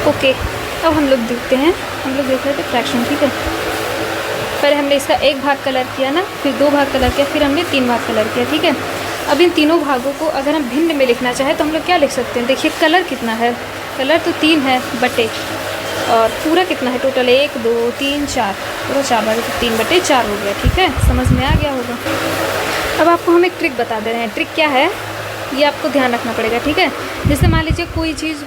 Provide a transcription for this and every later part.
Okay, अब हम लोग देखते हैं, हम लोग देख रहे थे फ्रैक्शन, ठीक है। पहले हमने इसका एक भाग कलर किया ना, फिर 2 भाग कलर किया, फिर हमने 3 भाग कलर किया, ठीक है। अब इन तीनों भागों को अगर हम भिन्न में लिखना चाहें तो हम लोग क्या लिख सकते हैं। देखिए कलर कितना है, कलर तो 3 है बटे, और पूरा कितना है टोटल 1 2 3 4, पूरा 4 भाग, तो 3/4 हो गया, ठीक है। समझ में आ गया होगा। अब आपको हम एक ट्रिक बता दे रहे हैं। ट्रिक क्या है ये आपको ध्यान रखना पड़ेगा, ठीक है। जैसे मान लीजिए कोई चीज़,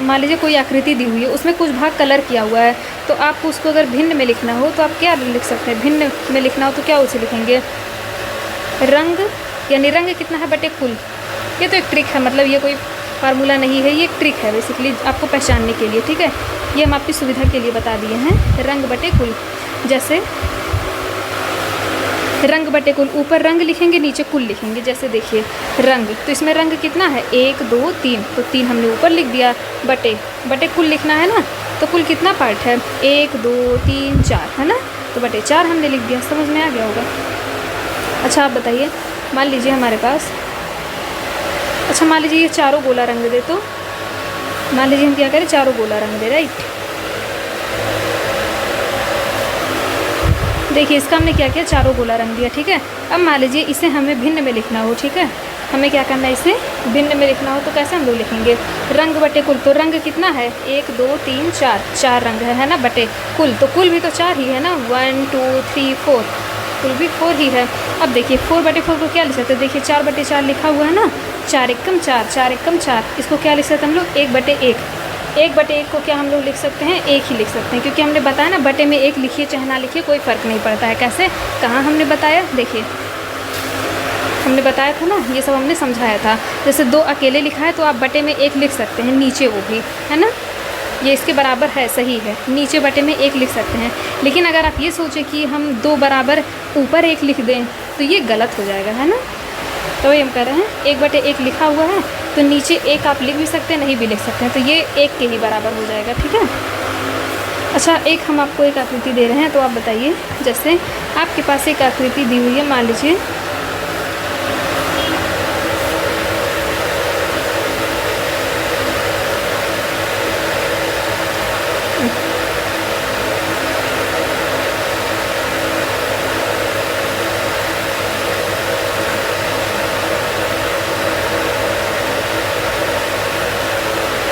मान लीजिए कोई आकृति दी हुई है, उसमें कुछ भाग कलर किया हुआ है, तो आपको उसको अगर भिन्न में लिखना हो तो आप क्या लिख सकते हैं। भिन्न में लिखना हो तो क्या उसे लिखेंगे, रंग, यानी रंग कितना है बटे कुल। ये तो एक ट्रिक है, मतलब ये कोई फार्मूला नहीं है, ये एक ट्रिक है बेसिकली आपको पहचानने के लिए, ठीक है। ये हम आपकी सुविधा के लिए बता दिए हैं, रंग बटे कुल। जैसे रंग बटे कुल, ऊपर रंग लिखेंगे, नीचे कुल लिखेंगे। जैसे देखिए रंग, तो इसमें रंग कितना है 1 2 3, तो 3 हमने ऊपर लिख दिया, बटे कुल लिखना है ना, तो कुल कितना पार्ट है 1 2 3 4, है ना, तो बटे 4 हमने लिख दिया। समझ में आ गया होगा। अच्छा आप बताइए, मान लीजिए हमारे पास, अच्छा मान लीजिए ये चारों गोला रंग दे, तो मान लीजिए हम क्या करें, चारों गोला रंग दे, राइट। देखिए इसका हमने क्या किया, चारों गोला रंग दिया, ठीक है। अब मान लीजिए इसे हमें भिन्न में लिखना हो, ठीक है, हमें क्या करना है, इसे भिन्न में लिखना हो तो कैसे हम लोग लिखेंगे, रंग बटे कुल। तो रंग कितना है 1 2 3 4, 4 रंग है ना, बटे कुल, तो कुल भी तो 4 ही है ना, 1 2 3 4, कुल भी 4 ही है। अब देखिए 4/4 को क्या लिख सकते हैं, देखिए 4/4 लिखा हुआ है ना, 4 एकम 4, 4 एकम 4, इसको क्या लिख सकते हैं हम लोग 1/1। 1/1 को क्या हम लोग लिख सकते हैं, 1 ही लिख सकते हैं, क्योंकि हमने बताया ना बटे में 1 लिखिए चाहे ना लिखिए कोई फ़र्क नहीं पड़ता है। कैसे, कहाँ हमने बताया, देखिए हमने बताया था ना, ये सब हमने समझाया था। जैसे 2 अकेले लिखा है तो आप बटे में 1 लिख सकते हैं, नीचे वो भी, है ना, ये इसके बराबर है, सही है, नीचे बटे में 1 लिख सकते हैं। लेकिन अगर आप ये सोचें कि हम 2 बराबर ऊपर 1 लिख दें तो ये गलत हो जाएगा, है ना। तो ये हम कह रहे हैं 1/1 लिखा हुआ है, तो नीचे 1 आप लिख भी सकते हैं, नहीं भी लिख सकते हैं, तो ये 1 के ही बराबर हो जाएगा, ठीक है। अच्छा एक हम आपको एक आकृति दे रहे हैं, तो आप बताइए, जैसे आपके पास एक आकृति दी हुई है, मान लीजिए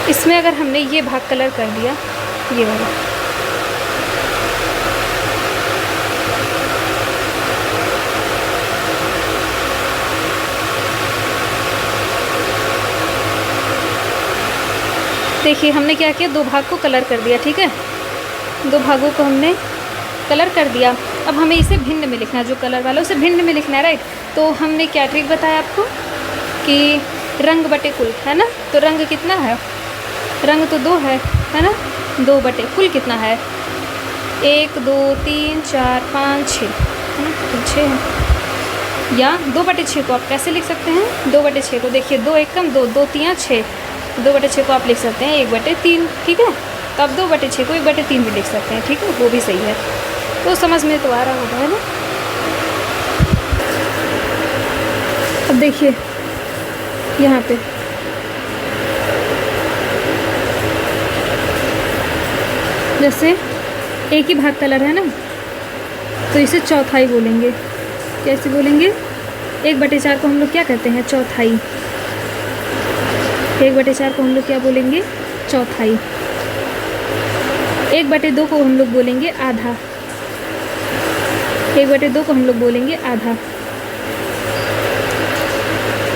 इसमें अगर हमने ये भाग कलर कर दिया, ये वाला, देखिए हमने क्या किया, 2 भाग को कलर कर दिया, ठीक है, 2 भागों को हमने कलर कर दिया। अब हमें इसे भिन्न में लिखना है, जो कलर वाला उसे भिन्न में लिखना है, राइट। तो हमने क्या ट्रिक बताया आपको कि रंग बटे कुल, है ना, तो रंग कितना है, रंग तो 2 है ना, 2 बटे कुल कितना है 1 2 3 4 5 6, है ना, 6 है। या 2/6 को आप कैसे लिख सकते हैं, 2/6 को देखिए 2 एकम 2, 2 3 6, 2/6 को आप लिख सकते हैं 1/3, ठीक है। तो अब 2/6 को 1/3 भी लिख सकते हैं, ठीक है, वो भी सही है। तो समझ में तो आ रहा होगा, है ना। अब देखिए यहाँ पे जैसे एक ही भाग कलर है ना, तो इसे चौथाई बोलेंगे। कैसे बोलेंगे, 1/4 को हम लोग क्या कहते हैं, चौथाई। 1/4 को हम लोग क्या बोलेंगे, चौथाई। 1/2 को हम लोग बोलेंगे आधा। 1/2 को हम लोग बोलेंगे आधा।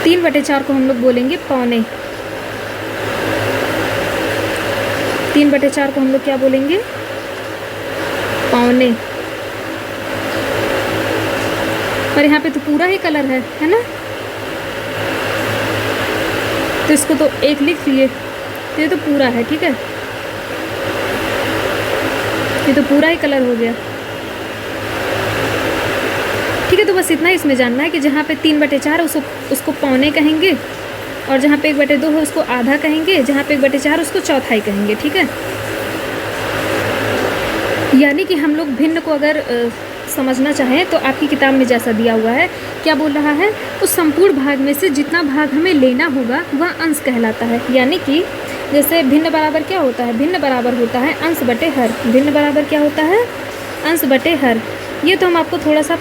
3/4 को हम लोग बोलेंगे पौने। 3/4 को हम लोग क्या बोलेंगे, पौने। और यहाँ पे तो पूरा ही कलर है ना, तो इसको तो 1 लिख लिए, तो ये तो पूरा है, ठीक है, ये तो पूरा ही कलर हो गया, ठीक है। तो बस इतना ही इसमें जानना है कि जहाँ पे 3/4 उसको पौने कहेंगे, और जहाँ पे 1/2 है उसको आधा कहेंगे, जहाँ पे 1/4 उसको चौथाई कहेंगे, ठीक है। यानी कि हम लोग भिन्न को अगर समझना चाहें तो आपकी किताब में जैसा दिया हुआ है, क्या बोल रहा है, उस संपूर्ण भाग में से जितना भाग हमें लेना होगा वह अंश कहलाता है। यानी कि जैसे भिन्न बराबर क्या होता है, भिन्न बराबर होता है अंश बटे हर। भिन्न बराबर क्या होता है, अंश बटे हर। ये तो हम आपको थोड़ा सा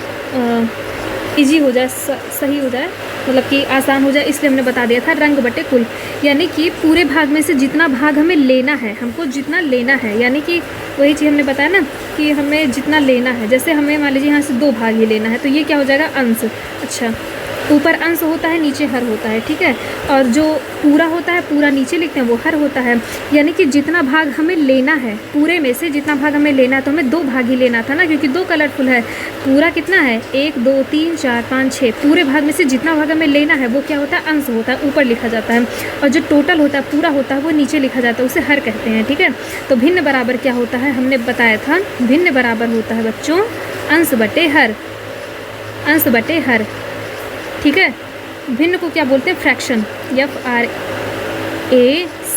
इजी हो जाए, सही हो जाए, मतलब कि आसान हो जाए, इसलिए हमने बता दिया था रंग बटे कुल। यानी कि पूरे भाग में से जितना भाग हमें लेना है, हमको जितना लेना है, यानी कि वही चीज़ हमने बताया ना कि हमें जितना लेना है। जैसे हमें मान लीजिए यहाँ से 2 भाग ही लेना है, तो ये क्या हो जाएगा, अंश। अच्छा, ऊपर अंश होता है, नीचे हर होता है, ठीक है। और जो पूरा होता है, पूरा नीचे लिखते हैं, वो हर होता है। यानी कि जितना भाग हमें लेना है, पूरे में से जितना भाग हमें लेना है, तो हमें 2 भाग ही लेना था ना, क्योंकि 2 कलरफुल है। पूरा कितना है, 1 2 3 4 5 6। पूरे भाग में से जितना भाग हमें लेना है वो क्या होता है, अंश होता है, ऊपर लिखा जाता है। और जो टोटल होता है, पूरा होता है, वो नीचे लिखा जाता है, उसे हर कहते हैं, ठीक है। तो भिन्न बराबर क्या होता है, हमने बताया था, भिन्न बराबर होता है बच्चों अंश बटे हर, अंश बटे हर, ठीक है। भिन्न को क्या बोलते हैं, fraction,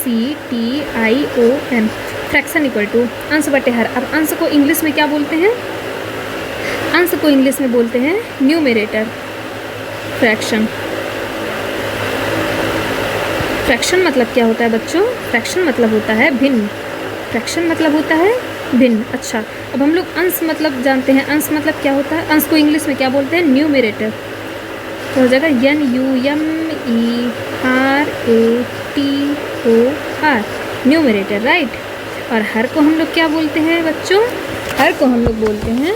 FRACTION, fraction equal to अंश बटे हर। अब अंश को इंग्लिश में क्या बोलते हैं, अंश को इंग्लिश में बोलते हैं न्यूमरेटर। फ्रैक्शन, फ्रैक्शन मतलब क्या होता है बच्चों, फ्रैक्शन मतलब होता है भिन्न, फ्रैक्शन मतलब होता है भिन्न। अच्छा, अब हम लोग अंश मतलब जानते हैं, अंश मतलब क्या होता है, अंश को इंग्लिश में क्या बोलते हैं, न्यूमरेटर। तो हो जाएगा NUMERATOR, न्यूमरेटर, राइट। और हर को हम लोग क्या बोलते हैं बच्चों, हर को हम लोग बोलते हैं,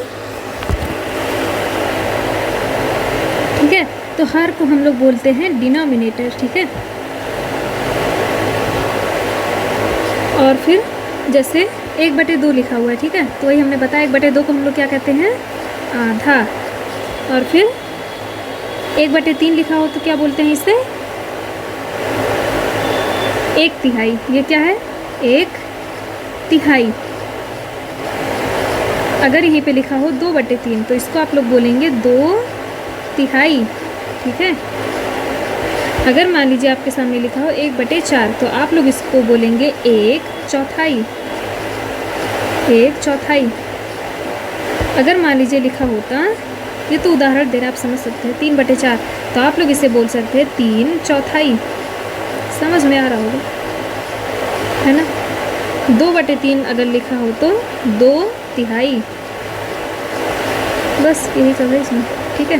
ठीक है। तो हर को हम लोग बोलते हैं डिनोमिनेटर, ठीक है। और फिर जैसे 1/2 लिखा हुआ है, ठीक है, तो वही हमने बताया 1/2 को हम लोग क्या कहते हैं, आधा। और फिर 1/3 लिखा हो तो क्या बोलते हैं इसे, 1/3। ये क्या है, 1/3। अगर यहीं पे लिखा हो 2/3 तो इसको आप लोग बोलेंगे 2/3, ठीक है। अगर मान लीजिए आपके सामने लिखा हो 1/4 तो आप लोग इसको बोलेंगे 1/4, 1/4। अगर मान लीजिए लिखा होता, ये तो उदाहरण दे रहे हैं, आप समझ सकते हैं, 3/4 तो आप लोग इसे बोल सकते हैं 3/4। समझ में आ रहा होगा, है ना। 2/3 अगर लिखा हो तो 2/3, बस यही सब है इसमें, ठीक है।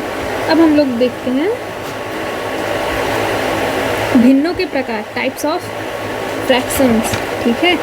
अब हम लोग देखते हैं भिन्नों के प्रकार, टाइप्स ऑफ फ्रैक्शंस, ठीक है।